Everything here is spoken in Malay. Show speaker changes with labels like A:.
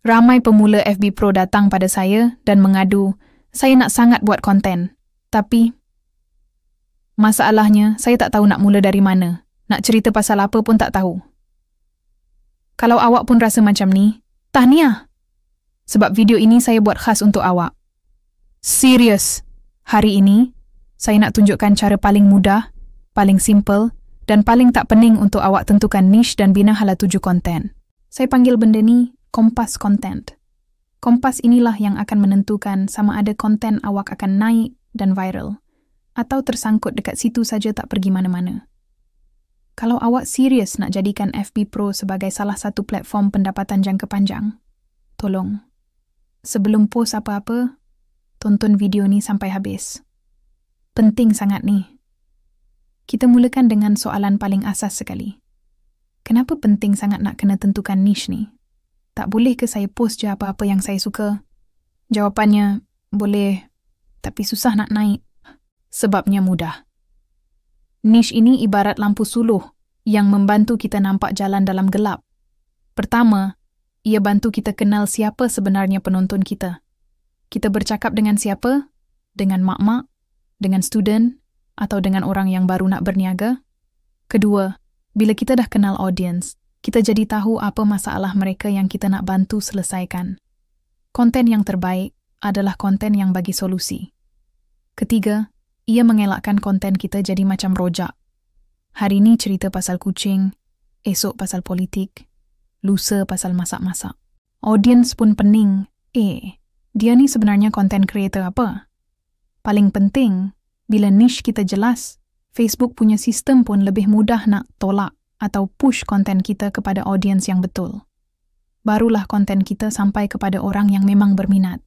A: Ramai pemula FB Pro datang pada saya dan mengadu, saya nak sangat buat konten. Tapi, masalahnya saya tak tahu nak mula dari mana. Nak cerita pasal apa pun tak tahu. Kalau awak pun rasa macam ni, tahniah. Sebab video ini saya buat khas untuk awak. Serius, hari ini, saya nak tunjukkan cara paling mudah, paling simple dan paling tak pening untuk awak tentukan niche dan bina hala tuju konten. Saya panggil benda ni kompas content. Kompas inilah yang akan menentukan sama ada konten awak akan naik dan viral atau tersangkut dekat situ saja tak pergi mana-mana. Kalau awak serius nak jadikan FB Pro sebagai salah satu platform pendapatan jangka panjang, tolong, sebelum post apa-apa, tonton video ni sampai habis. Penting sangat ni. Kita mulakan dengan soalan paling asas sekali. Kenapa penting sangat nak kena tentukan niche ni? Tak boleh ke saya post je apa-apa yang saya suka? Jawapannya, boleh, tapi susah nak naik. Sebabnya mudah. Niche ini ibarat lampu suluh yang membantu kita nampak jalan dalam gelap. Pertama, ia bantu kita kenal siapa sebenarnya penonton kita. Kita bercakap dengan siapa? Dengan mak-mak, dengan student, atau dengan orang yang baru nak berniaga? Kedua, bila kita dah kenal audience, kita jadi tahu apa masalah mereka yang kita nak bantu selesaikan. Konten yang terbaik adalah konten yang bagi solusi. Ketiga, ia mengelakkan konten kita jadi macam rojak. Hari ni cerita pasal kucing, esok pasal politik, lusa pasal masak-masak. Audience pun pening, dia ni sebenarnya konten creator apa? Paling penting, bila niche kita jelas, Facebook punya sistem pun lebih mudah nak tolak atau push konten kita kepada audiens yang betul. Barulah konten kita sampai kepada orang yang memang berminat.